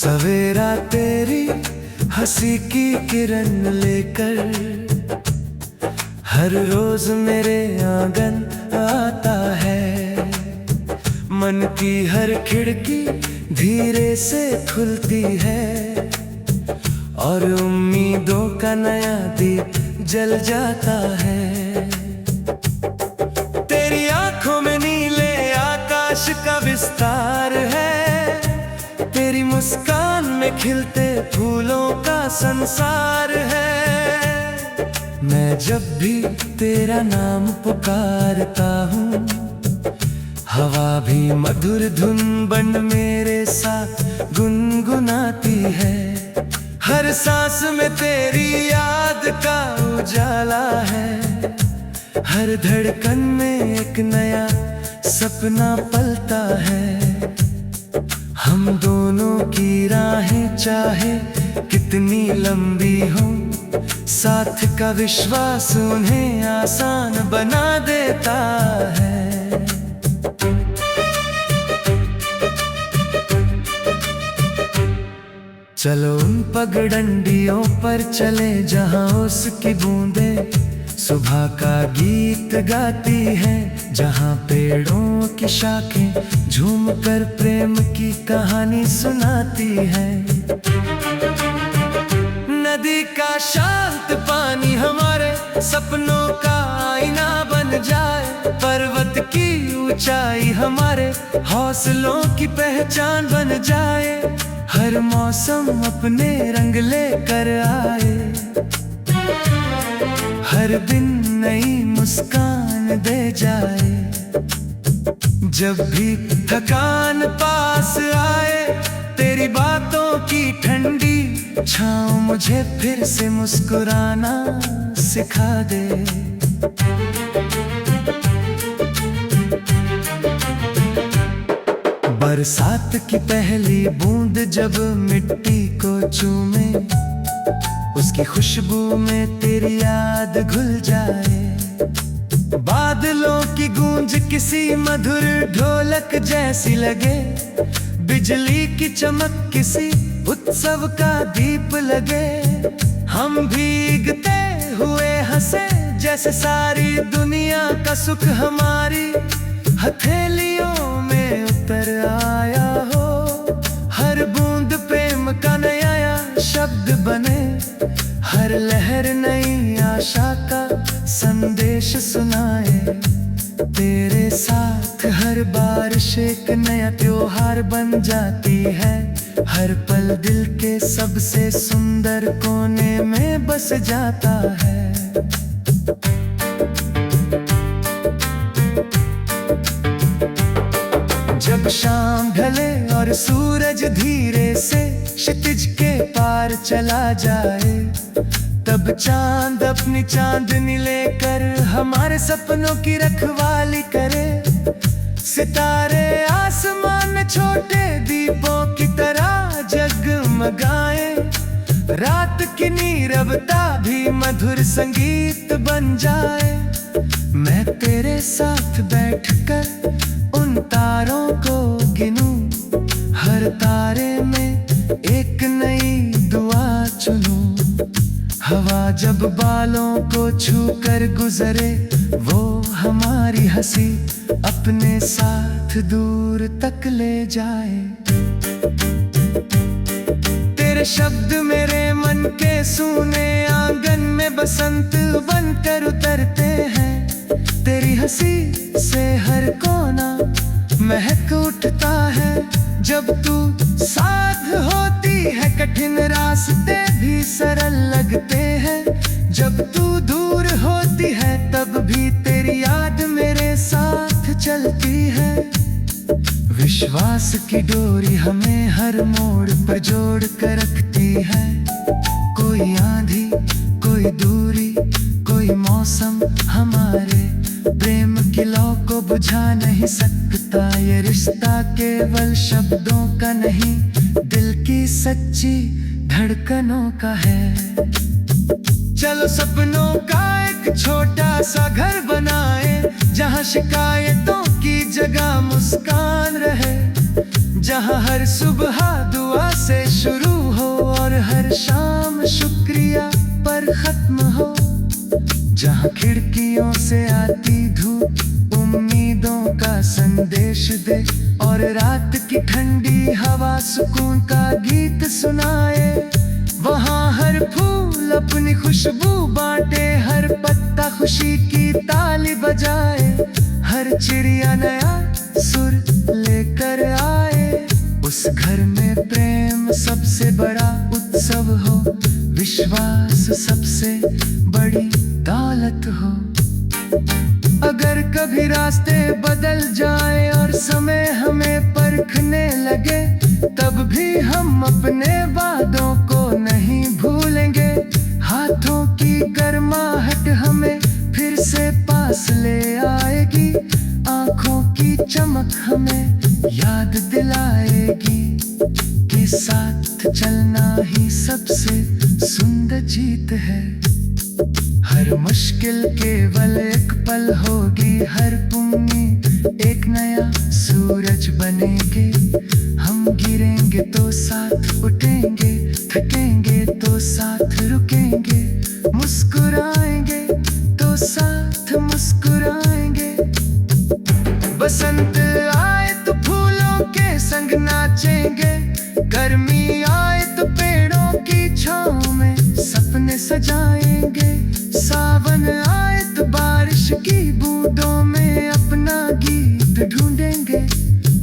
सवेरा तेरी हंसी की किरण लेकर हर रोज मेरे आंगन आता है। मन की हर खिड़की धीरे से खुलती है और उम्मीदों का नया दीप जल जाता है। तेरी आंखों में नीले आकाश का विस्तार है, तेरी मुस्कान में खिलते फूलों का संसार है। मैं जब भी तेरा नाम पुकारता हूँ, हवा भी मधुर धुन बन मेरे साथ गुनगुनाती है। हर सांस में तेरी याद का उजाला है, हर धड़कन में एक नया सपना पलता है। हम दोनों की राहें चाहे कितनी लंबी हो, साथ का विश्वास उन्हें आसान बना देता है। चलो उन पगडंडियों पर चले जहां उसकी बूंदें सुबह का गीत गाती है, जहां पेड़ों की शाखें झूमकर प्रेम की कहानी सुनाती है। नदी का शांत पानी हमारे सपनों का आईना बन जाए, पर्वत की ऊंचाई हमारे हौसलों की पहचान बन जाए। हर मौसम अपने रंग लेकर आए, हर दिन नई मुस्कान दे जाए। जब भी थकान पास आए, तेरी बातों की ठंडी छाँव मुझे फिर से मुस्कुराना सिखा दे। बरसात की पहली बूंद जब मिट्टी को चूमे, उसकी खुशबू में तेरी याद घुल जाए। बादलों की गूंज किसी मधुर ढोलक जैसी लगे, बिजली की चमक किसी उत्सव का दीप लगे। हम भीगते हुए हंसे जैसे सारी दुनिया का सुख हमारी हथेलियों में उतर आया हो। हर बूंद प्रेम का नया शब्द बने, हर लहर नई आशा का संदेश सुनाए। तेरे साथ हर बारिश एक नया त्योहार बन जाती है, हर पल दिल के सबसे सुंदर कोने में बस जाता है। जब शाम ढले और सूरज धीरे से क्षितिज के पार चला जाए, तब चांद अपनी चांदनी लेकर हमारे सपनों की रखवाली करे। सितारे आसमान में छोटे दीपों की तरह जगमगाए, रात की नीरवता भी मधुर संगीत बन जाए। मैं तेरे साथ बैठकर उन तारों को गिनूं, हर तारे में एक नई दुआ चुनूं। हवा जब बालों को छूकर गुजरे, वो हमारी हंसी अपने साथ दूर तक ले जाए। तेरे शब्द मेरे मन के सूने आंगन में बसंत बनकर उतरते हैं। तेरी हंसी से हर कोना महक उठता है। जब तू साथ होती है, कठिन रास्ते भी सरल लगते हैं। जब तू दूर होती है, तब भी तेरी याद मेरे साथ चलती है। विश्वास की डोरी हमें हर मोड़ पर जोड़ कर रखती है। कोई आंधी, कोई दूरी, कोई मौसम हमारे प्रेम की लौ को बुझा नहीं सकता। ये रिश्ता केवल शब्दों का नहीं, दिल की सच्ची धड़कनों का है। चलो सपनों का एक छोटा सा घर बनाए, जहाँ शिकायतों की जगह मुस्कान रहे, जहाँ हर सुबह दुआ से शुरू हो और हर शाम शुक्रिया पर खत्म हो, जहाँ खिड़कियों से आती धूप उम्मीदों का संदेश दे और रात की ठंडी हवा सुकून का गीत सुनाए। वहाँ हर फूल अपनी खुशबू बांटे, हर पत्ता खुशी की ताली बजाए, हर चिड़िया नया सुर लेकर आए। उस घर में प्रेम सबसे बड़ा उत्सव हो, विश्वास सबसे बड़ी दौलत हो। अगर कभी रास्ते बदल जाए और समय हमें परखने लगे, तब भी हम अपने वादों को नहीं भूलेंगे। हाथों की गर्माहट हमें फिर से पास ले आएगी, आंखों की चमक हमें याद दिलाएगी कि साथ चलना ही सबसे सुंदर जीत है। हर मुश्किल केवल एक पल होगी, हर उम्मीद एक नया सूरज बनेंगे। हम गिरेंगे तो साथ उठेंगे, थकेंगे तो साथ रुकेंगे, मुस्कुराएंगे तो साथ मुस्कुराएंगे। बसंत आए तो फूलों के संग नाचेंगे, गर्मी आए तो पेड़ों की छांव में सपने सजाएंगे। सावन आए तो बारिश की बूंदों में अपना गीत ढूंढेंगे,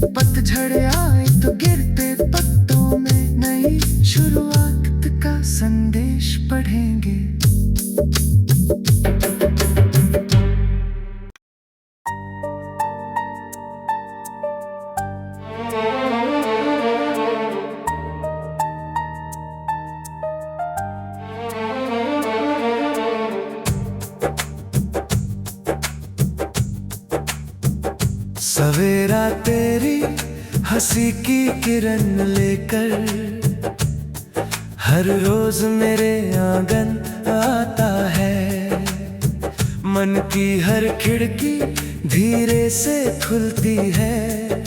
पतझड़ आए तो गिरते पत्तों में नई शुरुआत का संदेश पढ़ेंगे। सवेरा तेरी हंसी की किरण लेकर हर रोज मेरे आंगन आता है। मन की हर खिड़की धीरे से खुलती है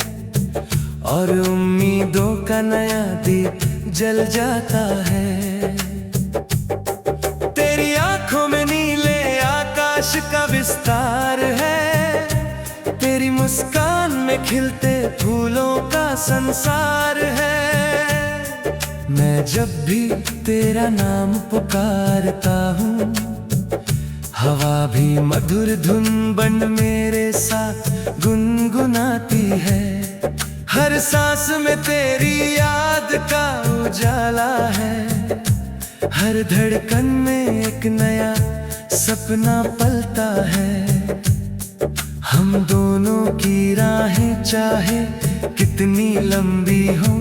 और उम्मीदों का नया दीप जल जाता है। तेरी आंखों में नीले आकाश का विस्तार है, तेरी मुस्कान में खिलते फूलों का संसार है। मैं जब भी तेरा नाम पुकारता हूँ, हवा भी मधुर धुन बन मेरे साथ गुनगुनाती है। हर सांस में तेरी याद का उजाला है, हर धड़कन में एक नया सपना पलता है। हम दोनों की राहें चाहे कितनी लंबी हो,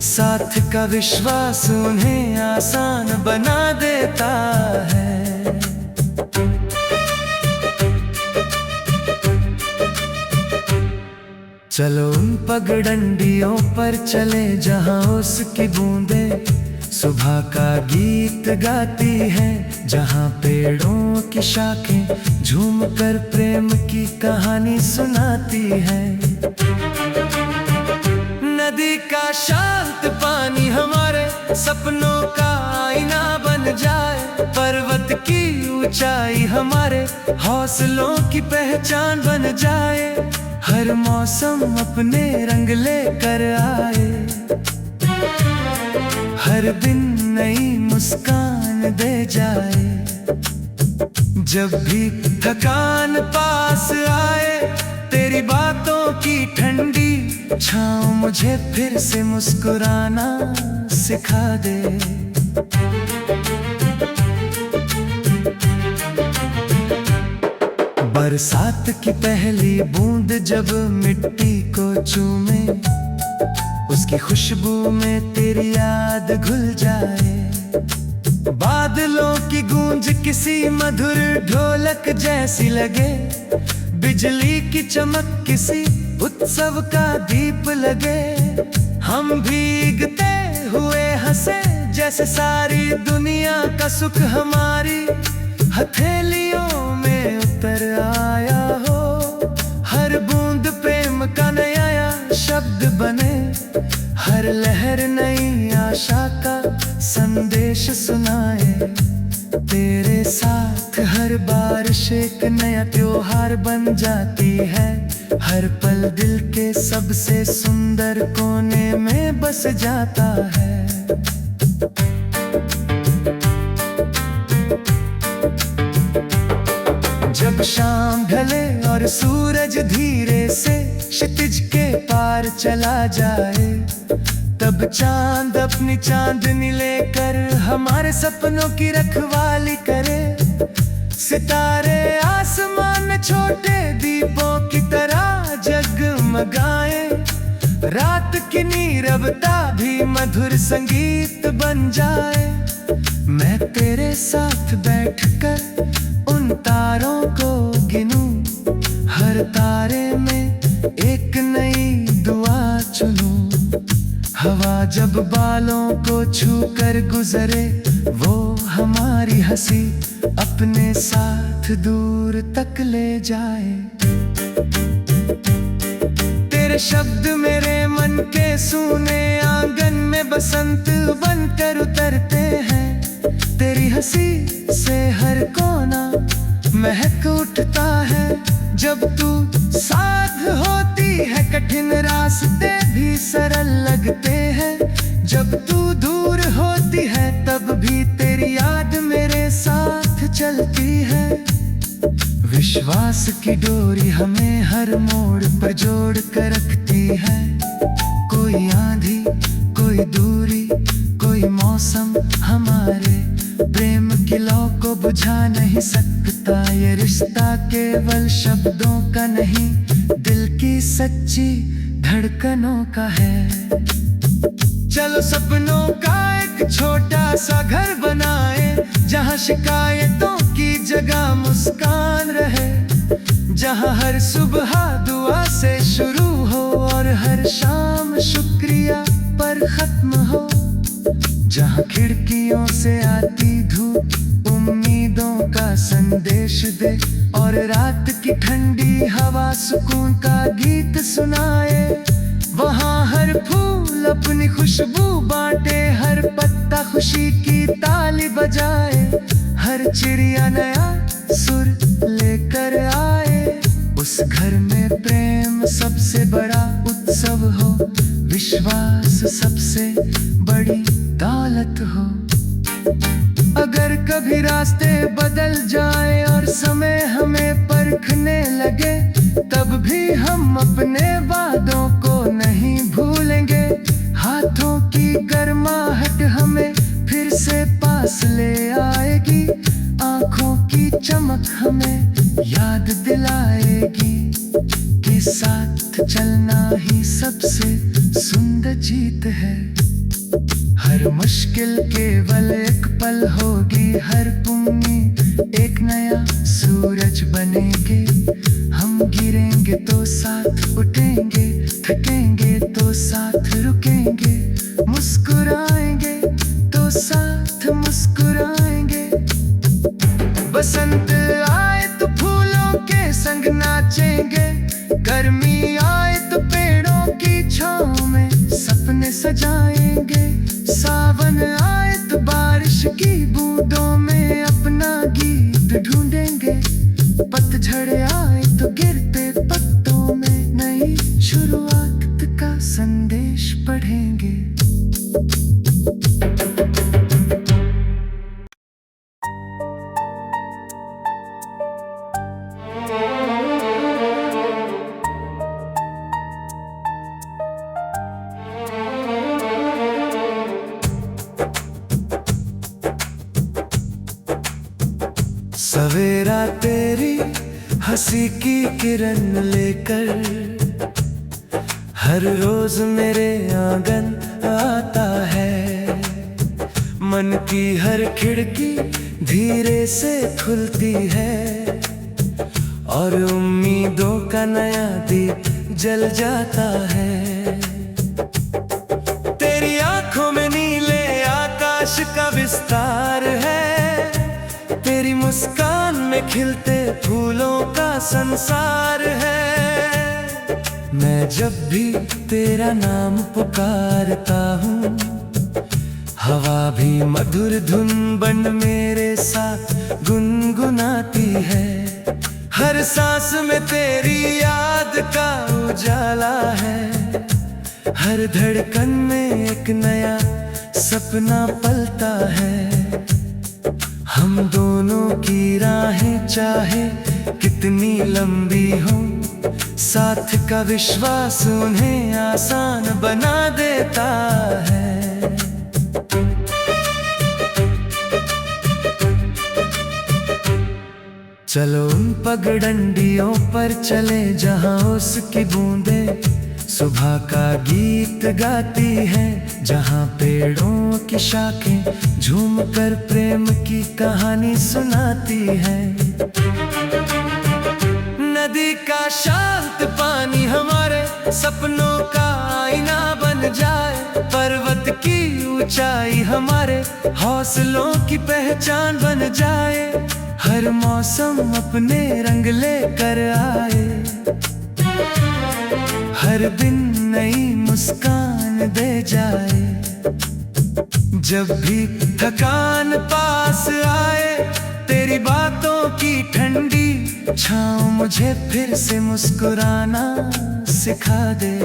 साथ का विश्वास उन्हें आसान बना देता है। चलो उन पगडंडियों पर चले जहां उसकी बूंदें सुबह का गीत गाती हैं, जहां पेड़ों की शाखें झूमकर प्रेम की कहानी सुनाती हैं। नदी का शांत पानी हमारे सपनों का आईना बन जाए, पर्वत की ऊंचाई हमारे हौसलों की पहचान बन जाए। हर मौसम अपने रंग लेकर आए, हर दिन नई मुस्कान दे जाए। जब भी थकान पास आए, तेरी बातों की ठंडी छाँव मुझे फिर से मुस्कुराना सिखा दे। बरसात की पहली बूंद जब मिट्टी को चूमे, उसकी खुशबू में तेरी याद घुल जाए। बादलों की गूंज किसी मधुर ढोलक जैसी लगे, बिजली की चमक किसी उत्सव का दीप लगे। हम भीगते हुए हंसे जैसे सारी दुनिया का सुख हमारी हथेलियों में उतर आया हो। हर बूंद प्रेम का नया शब्द बन बने, हर लहर नई आशा का संदेश सुनाए। तेरे साथ हर बारिश एक नया त्योहार बन जाती है, हर पल दिल के सबसे सुंदर कोने में बस जाता है। जब शाम ढले और सूरज धीरे से क्षितिज के पार चला जाए, तब चांद अपनी चांदनी लेकर हमारे सपनों की रखवाली करे। सितारे आसमान में छोटे दीपों की तरह जगमगाए, रात की नीरवता भी मधुर संगीत बन जाए। मैं तेरे साथ बैठकर उन तारों को गिनूं, हर तारे में एक नई दुआ चुनूं। हवा जब बालों को छू कर गुजरे, वो हमारी हंसी अपने साथ दूर तक ले जाए। तेरे शब्द मेरे मन के सूने आंगन में बसंत बनकर उतरते हैं। तेरी हंसी से हर कोना महक उठता है। जब तू साथ होती है कठिन रास्ते भी सरल लगते हैं। जब तू दूर होती है तब भी तेरी याद मेरे साथ चलती है। विश्वास की डोरी हमें हर मोड़ पर जोड़ कर रखती है। कोई आंधी, कोई दूरी, कोई मौसम हमारे प्रेम की लौ को बुझा नहीं सकता। ये रिश्ता केवल शब्दों का नहीं, दिल की सच्ची धड़कनों का है। चलो सपनों का एक छोटा सा घर बनाए, जहाँ शिकायतों की जगह मुस्कान रहे। जहाँ हर सुबह दुआ से शुरू हो और हर शाम शुक्रिया पर खत्म हो। जहाँ खिड़कियों से आती धूप उम्मीदों का संदेश दे और रात की ठंडी हवा सुकून का गीत सुनाए। वहाँ हर फूल अपनी खुशबू बांटे, हर पत्ता खुशी की ताली बजाए। हर चिड़िया नया सुर लेकर आए। उस घर में प्रेम सबसे बड़ा उत्सव हो, विश्वास सबसे बड़ी दौलत हो। अगर कभी रास्ते बदल जाए और समय हमें परखने लगे, तब भी हम अपने वादों को नहीं भूलेंगे। हाथों की गर्माहट हमें फिर से पास ले आएगी। आंखों की चमक हमें याद दिलाएगी कि साथ चलना ही सबसे सुंदर जीत है। हर मुश्किल केवल एक पल होगी, हर उम्मीद एक नया सूरज बनेंगे। हम गिरेंगे तो साथ उठेंगे, थकेंगे तो साथ रुकेंगे, मुस्कुराएंगे तो साथ मुस्कुराएंगे। बसंत आए तो फूलों के संग नाचेंगे, गर्मी आए तो पेड़ों की छांव में सपने सजाएंगे। सावन आए तो बारिश की बूंदों में अपना गीत ढूंढेंगे। पतझड़ आए तो गिरते पत्तों में नई शुरुआत का संदेश पढ़ेंगे। सवेरा तेरी हंसी की किरण लेकर हर रोज मेरे आंगन आता है। मन की हर खिड़की धीरे से खुलती है और उम्मीदों का नया दीप जल जाता है। तेरी आंखों में नीले आकाश का विस्तार है, तेरी मुस्कान में खिलते फूलों का संसार है। मैं जब भी तेरा नाम पुकारता हूँ, हवा भी मधुर धुन बन मेरे साथ गुनगुनाती है। हर सांस में तेरी याद का उजाला है, हर धड़कन में एक नया सपना पलता है। हम दोनों की राहें चाहे कितनी लंबी हो, साथ का विश्वास उन्हें आसान बना देता है। चलो उन पगडंडियों पर चले जहां उसकी बूंदें सुबह का गीत गाती हैं, जहां पेड़ों की शाखें झूम कर प्रेम की कहानी सुनाती हैं। नदी का शांत पानी हमारे सपनों का आईना बन जाए, पर्वत की ऊंचाई हमारे हौसलों की पहचान बन जाए। हर मौसम अपने रंग लेकर आए, हर दिन नई मुस्कान दे जाए। जब भी थकान पास आए, तेरी बातों की ठंडी छाँव मुझे फिर से मुस्कुराना सिखा दे।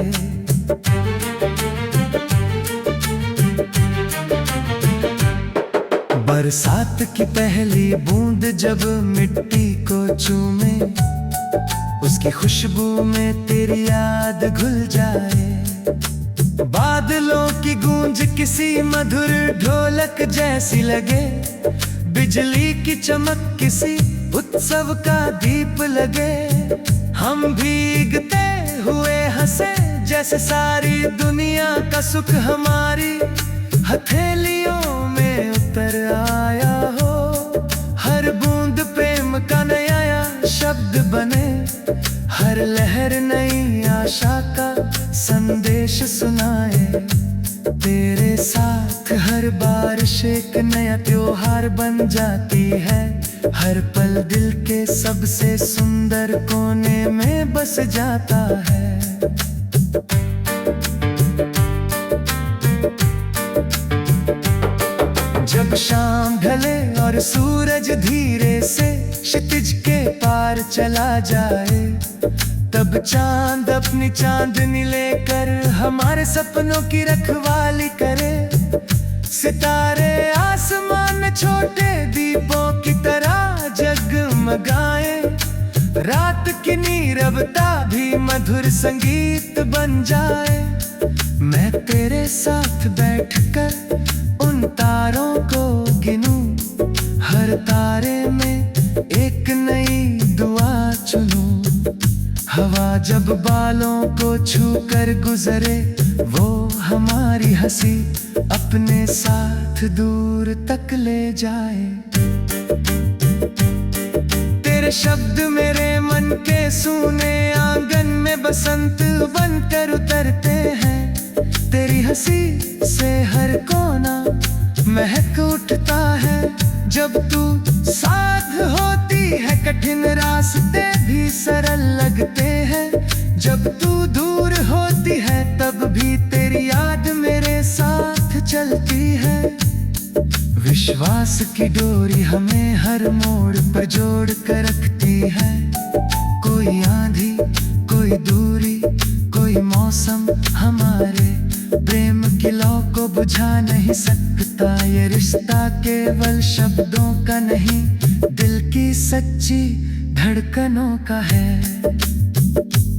बरसात की पहली बूंद जब मिट्टी को चूमे, उसकी खुशबू में तेरी याद घुल जाए। बादलों की गूंज किसी मधुर ढोलक जैसी लगे, बिजली की चमक किसी उत्सव का दीप लगे। हम भीगते हुए हंसे जैसे सारी दुनिया का सुख हमारी हथेलियों में उतर आया हो। हर बूंद प्रेम का नया शब्द बने, हर लहर नई आशा का संदेश सुनाए। तेरे साथ हर बारिश एक नया त्योहार बन जाती है, हर पल दिल के सबसे सुंदर कोने में बस जाता है। जब शाम ढले और सूरज धीरे से क्षितिज के पार चला जाए, तब चांद अपनी चांदनी लेकर हमारे सपनों की रखवाली करे। सितारे आसमान में छोटे दीपों की तरह जगमगाए, रात की नीरवता भी मधुर संगीत बन जाए। मैं तेरे साथ बैठकर उन तारों को गिनूं, हर तारे में एक नई दुआ चुनूं। हवा जब बालों को छू कर गुजरे, वो हमारी हंसी अपने साथ दूर तक ले जाए। तेरे शब्द मेरे मन के सूने आंगन में बसंत बनकर उतरते हैं। तेरी हंसी से हर कोना महक उठता है। जब तू साथ होती है कठिन रास्ते भी सरल लगते हैं। जब तू दूर होती है तब भी तेरी याद मेरे साथ चलती है। विश्वास की डोरी हमें हर मोड़ पर जोड़ कर रखती है। कोई आंधी, कोई दूरी, कोई मौसम हमारे प्रेम की लौ को बुझा नहीं सकता। ये रिश्ता केवल शब्दों का नहीं, दिल की सच्ची धड़कनों का है।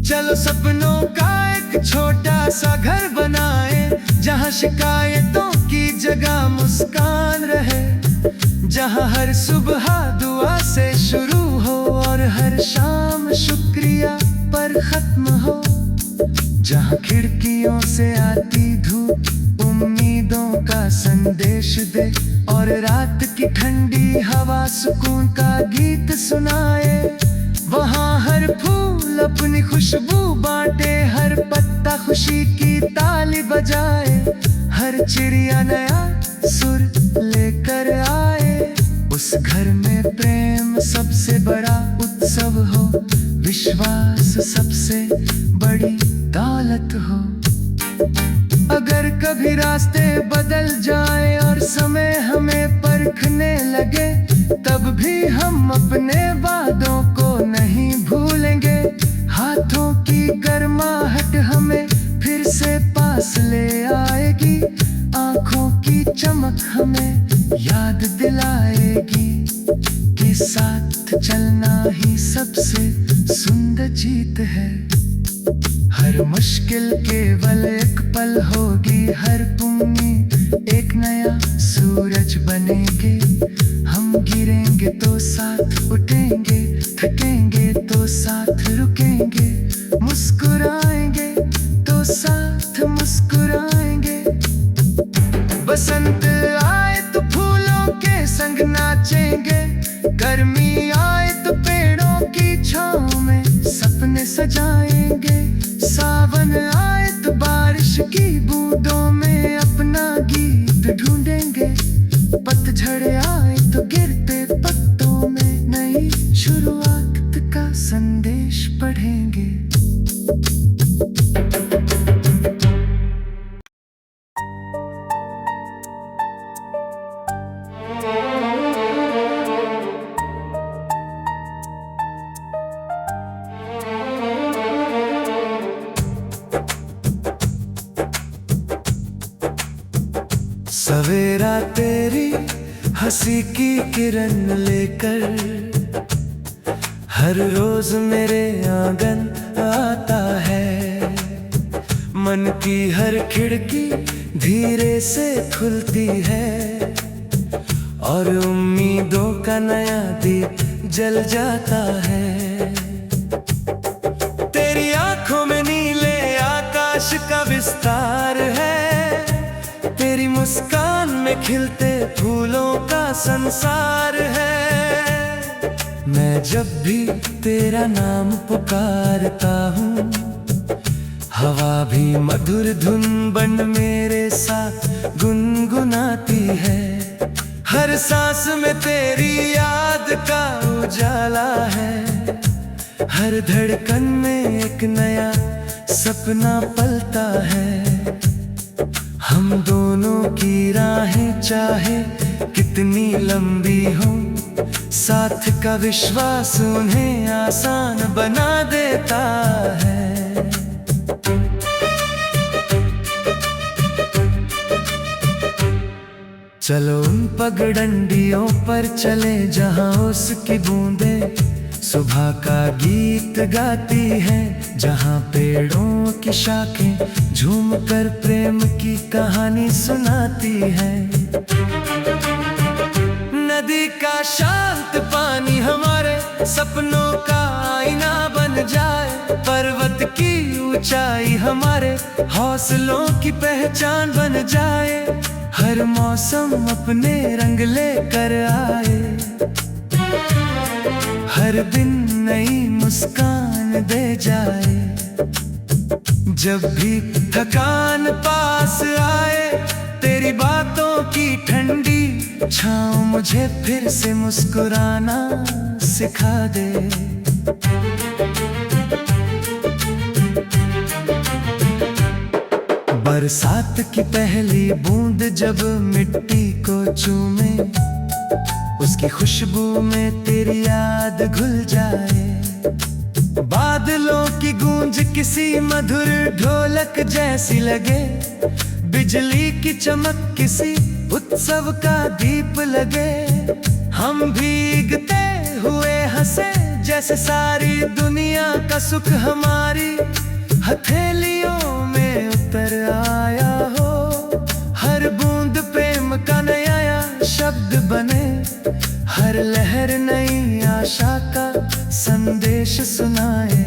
चलो सपनों का एक छोटा सा घर बनाए, जहाँ शिकायतों की जगह मुस्कान रहे। जहाँ हर सुबह दुआ से शुरू हो और हर शाम शुक्रिया पर खत्म हो। जहाँ खिड़कियों से आती धूप उम्मीदों का संदेश दे और रात की ठंडी हवा सुकून का गीत सुनाए। वहाँ हर फूल अपनी खुशबू बांटे, हर पत्ता खुशी की ताली बजाए। हर चिड़िया नया सुर लेकर आए। उस घर में प्रेम सबसे बड़ा उत्सव हो, विश्वास सबसे बड़ी दौलत हो। अगर कभी रास्ते बदल जाए और समय हमें परखने लगे, तब भी हम अपने वादों को नहीं भूलेंगे। हाथों की गर्माहट हमें फिर से पास ले आएगी, आंखों की चमक हमें याद दिलाएगी कि साथ चलना ही सबसे सुंदर जीत है। हर मुश्किल केवल एक पल होगी, हर पुण्य एक नया सूरज बनेंगे। हम गिरेंगे तो साथ उठेंगे, थकेंगे तो साथ रुकेंगे, मुस्कुराएंगे तो साथ मुस्कुराएंगे। बसंत आए तो फूलों के संग नाचेंगे, गर्मी आए तो पेड़ों की छांव में सपने सजाएंगे। सावन आए तो बारिश की बूंदों में अपना गीत ढूंढेंगे। पतझड़ आए तो गिरते पत्तों में नई शुरुआत का संदेश पढ़ेंगे। सवेरा तेरी हंसी की किरण लेकर हर रोज मेरे आंगन आता है। मन की हर खिड़की धीरे से खुलती है और उम्मीदों का नया दीप जल जाता है। तेरी आंखों में नीले आकाश का विस्तार है, तेरी मुस्कान में खिलते फूलों का संसार है। मैं जब भी तेरा नाम पुकारता हूँ, हवा भी मधुर धुन बन मेरे साथ गुनगुनाती है। हर सांस में तेरी याद का उजाला है, हर धड़कन में एक नया सपना पलता है। हम दोनों की राहें चाहे कितनी लंबी हो, साथ का विश्वास उन्हें आसान बना देता है। चलो उन पगडंडियों पर चले जहां उसकी बूंदें सुबह का गीत गाती है, जहां पेड़ों की शाखें झूमकर प्रेम की कहानी सुनाती है। नदी का शांत पानी हमारे सपनों का आईना बन जाए, पर्वत की ऊंचाई हमारे हौसलों की पहचान बन जाए। हर मौसम अपने रंग लेकर आए, हर दिन नई मुस्कान दे जाए। जब भी थकान पास आए, तेरी बातों की ठंडी छाँव मुझे फिर से मुस्कुराना सिखा दे। बरसात की पहली बूंद जब मिट्टी को चूमे, उसकी खुशबू में तेरी याद घुल जाए। बादलों की गूंज किसी मधुर ढोलक जैसी लगे, बिजली की चमक किसी उत्सव का दीप लगे। हम भीगते हुए हंसे जैसे सारी दुनिया का सुख हमारी हथेलियों में उतर आया हो। हर बूंद प्रेम का नया शब्द बने, हर लहर नई आशा का संदेश सुनाए।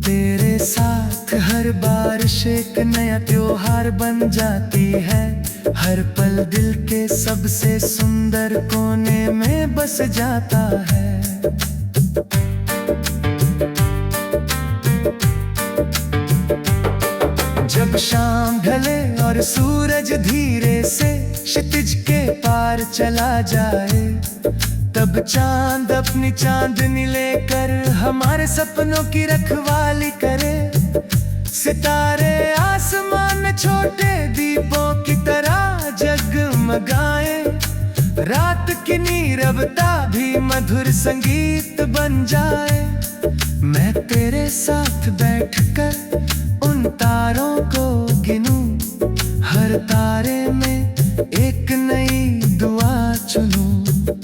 तेरे साथ हर बारिश एक नया त्योहार बन जाती है, हर पल दिल के सबसे सुंदर कोने में बस जाता है। जब शाम ढले और सूरज धीरे से क्षितिज के पार चला जाए, तब चांद अपनी चांदनी लेकर हमारे सपनों की रखवाली करे। सितारे आसमान में छोटे दीपों की तरह जगमगाए। रात की नीरवता भी मधुर संगीत बन जाए। मैं तेरे साथ बैठकर उन तारों को गिनूं, हर तारे में एक नई दुआ चुनूं।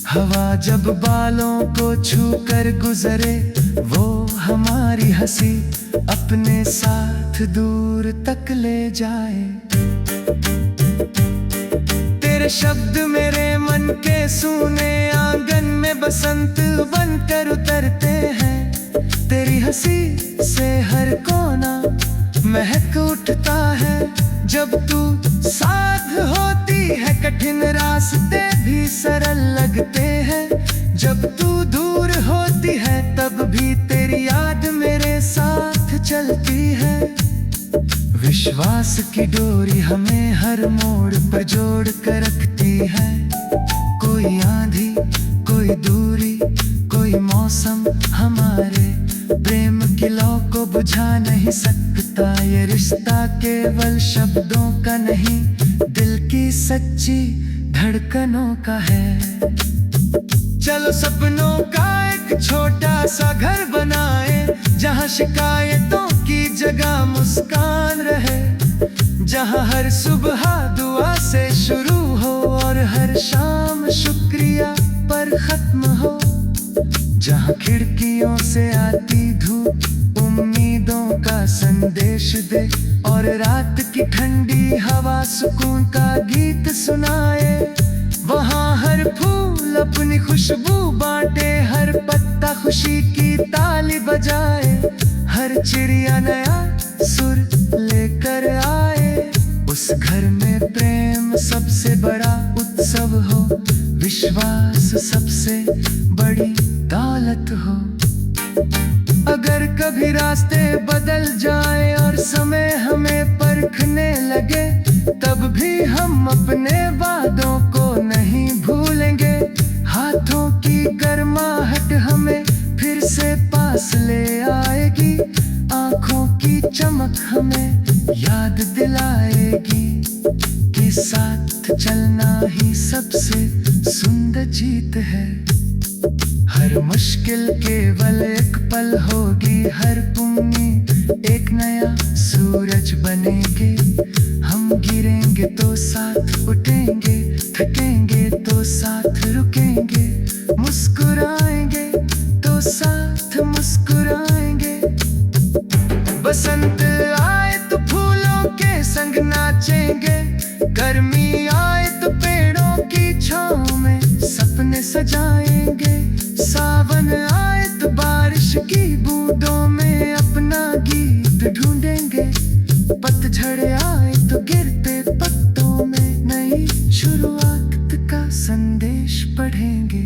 हवा जब बालों को छू कर गुजरे, वो हमारी हंसी अपने साथ दूर तक ले जाए। तेरे शब्द मेरे मन के सूने आंगन में बसंत बनकर उतरते हैं। तेरी हंसी से हर कोना महक उठता है। जब तू साथ होती है कठिन रास्ते भी सरल लगते हैं। जब तू दूर होती है तब भी तेरी याद मेरे साथ चलती है। विश्वास की डोरी हमें हर मोड़ पर जोड़ कर रखती है। कोई आंधी, कोई दूरी, कोई मौसम हमारे प्रेम की लौ को बुझा नहीं सकता। ये रिश्ता केवल शब्दों का नहीं, दिल की सच्ची धड़कनों का है। चलो सपनों का एक छोटा सा घर बनाए, जहाँ शिकायतों की जगह मुस्कान रहे। जहाँ हर सुबह दुआ से शुरू हो और हर शाम शुक्रिया पर खत्म हो। जहाँ खिड़कियों से आती धूप उम्मीदों का संदेश दे, और रात की ठंडी हवा सुकून का गीत सुनाए। वहाँ हर फूल अपनी खुशबू बांटे, हर पत्ता खुशी की ताली बजाए। हर चिड़िया नया सुर लेकर आए। उस घर में प्रेम सबसे बड़ा उत्सव हो, विश्वास सबसे बड़ी दौलत हो। अगर कभी रास्ते बदल जाए और समय हमें परखने लगे, तब भी हम अपने वादों को नहीं भूलेंगे। हाथों की गर्माहट हमें फिर से पास ले आएगी। आंखों की चमक हमें याद दिलाएगी कि साथ चलना ही सबसे सुंदर जीत है। हर मुश्किल केवल एक पल होगी, हर उम्मीद एक नया सूरज बनेंगे। हम गिरेंगे तो साथ उठेंगे, थकेंगे तो साथ रुकेंगे, मुस्कुराएंगे तो साथ मुस्कुराएंगे। बसंत आए तो फूलों के संग नाचेंगे, गर्मी आए तो पेड़ों की छांव में सपने सजाएंगे। सावन आए तो बारिश की बूंदों में अपना गीत ढूंढेंगे। पतझड़ आए तो गिरते पत्तों में नई शुरुआत का संदेश पढ़ेंगे।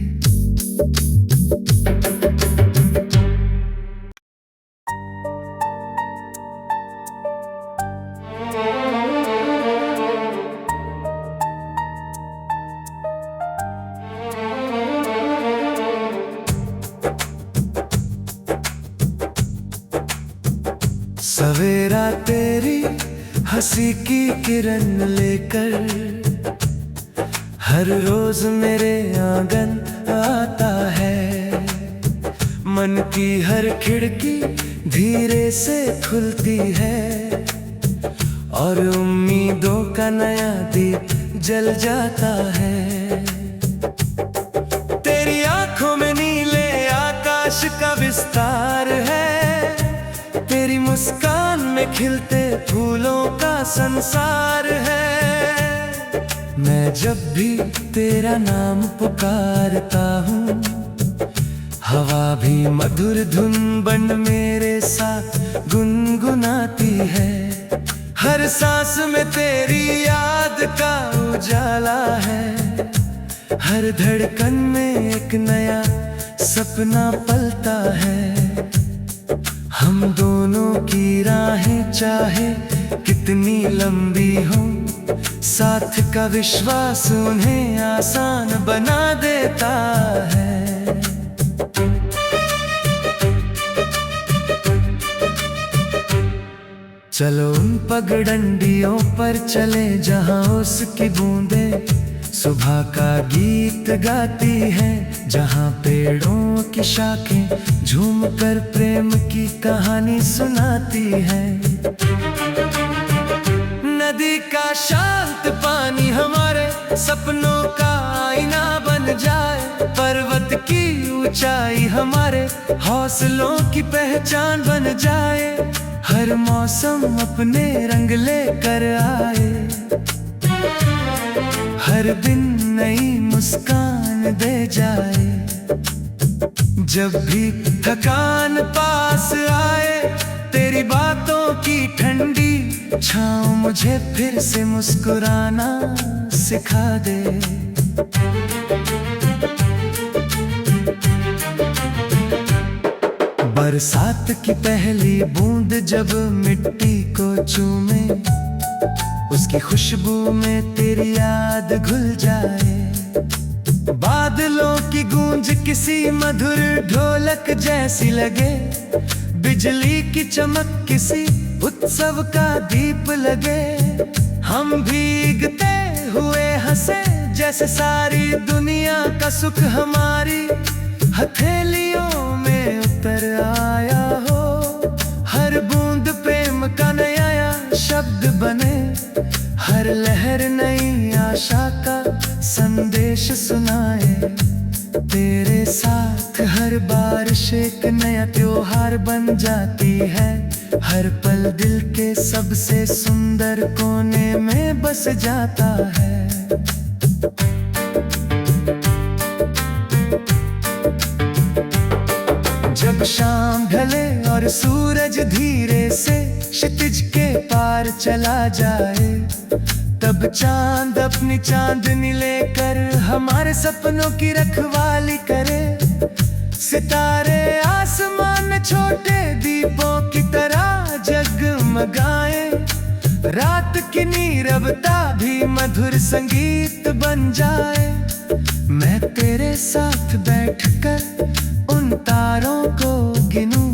सवेरा तेरी हंसी की किरण लेकर हर रोज मेरे आंगन आता है। मन की हर खिड़की धीरे से खुलती है, और उम्मीदों का नया दीप जल जाता है। तेरी आंखों में नीले आकाश का विस्तार है। तेरी मुस्कान में खिलते फूलों का संसार है। मैं जब भी तेरा नाम पुकारता हूँ, हवा भी मधुर धुन बन मेरे साथ गुनगुनाती है। हर सांस में तेरी याद का उजाला है। हर धड़कन में एक नया सपना पलता है। हम दोनों की राहें चाहे कितनी लंबी हो, साथ का विश्वास उन्हें आसान बना देता है। चलो उन पगडंडियों पर चले जहां उसकी बूंदें सुबह का गीत गाती है, जहां पेड़ों की शाखें झूम कर प्रेम की कहानी सुनाती है। नदी का शांत पानी हमारे सपनों का आईना बन जाए, पर्वत की ऊंचाई हमारे हौसलों की पहचान बन जाए। हर मौसम अपने रंग लेकर आए, हर दिन नई मुस्कान दे जाए। जब भी थकान पास आए, तेरी बातों की ठंडी छाँव मुझे फिर से मुस्कुराना सिखा दे। बरसात की पहली बूंद जब मिट्टी को चूमे, उसकी खुशबू में तेरी याद घुल जाए। बादलों की गूंज किसी मधुर ढोलक जैसी लगे, बिजली की चमक किसी उत्सव का दीप लगे। हम भीगते हुए हंसे जैसे सारी दुनिया का सुख हमारी हथेलियों में उतर आया हो। हर बूंद प्रेम का नया शब्द बने, हर लहर नई आशा का संदेश सुनाए। तेरे साथ हर बारिश एक नया त्योहार बन जाती है, हर पल दिल के सबसे सुंदर कोने में बस जाता है। जब शाम ढले और सूरज धीरे से क्षितिज के पार चला जाए, तब चांद अपनी चांदनी लेकर हमारे सपनों की रखवाली करे। सितारे आसमान में छोटे दीपों की तरह जगमगाए, रात की नीरवता भी मधुर संगीत बन जाए। मैं तेरे साथ बैठकर उन तारों को गिनूं,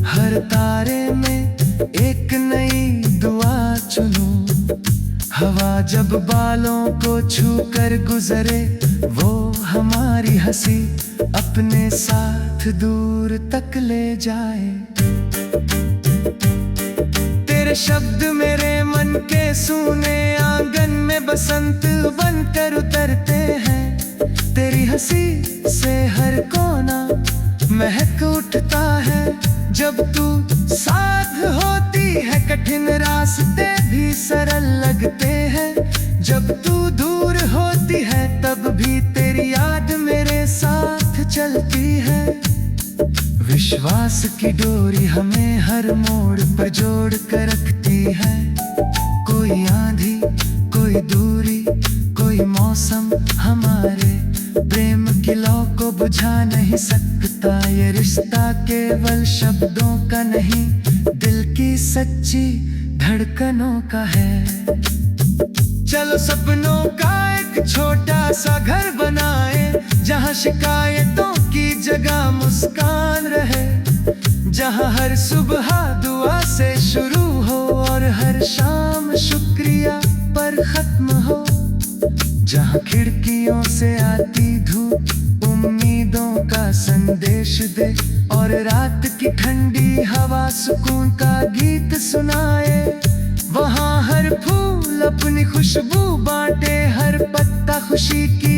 हर तारे में एक नई दुआ चुनूं। हवा जब बालों को छू कर गुजरे, वो हमारी हंसी अपने साथ दूर तक ले जाए। तेरे शब्द मेरे मन के सूने आंगन में बसंत बनकर उतरते हैं। तेरी हंसी से हर कोना महक उठता है। जब तू साथ होती है कठिन रास्ते भी सरल लगते हैं। जब तू दूर होती है तब भी तेरी याद मेरे साथ चलती है। विश्वास की डोरी हमें हर मोड़ पर जोड़ कर रखती है। कोई आंधी, कोई दूरी, कोई मौसम हमारे प्रेम की लौ को बुझा नहीं सकता। ये रिश्ता केवल शब्दों का नहीं, दिल की सच्ची धड़कनों का है। चलो सपनों का एक छोटा सा घर बनाए, जहाँ शिकायतों की जगह मुस्कान रहे। जहाँ हर सुबह दुआ से शुरू हो और हर शाम शुक्रिया पर खत्म हो। जहाँ खिड़कियों से आती धूप उम्मीदों का संदेश दे, और रात की ठंडी हवा सुकून का गीत सुनाए। वहाँ हर फूल अपनी खुशबू बांटे, हर पत्ता खुशी की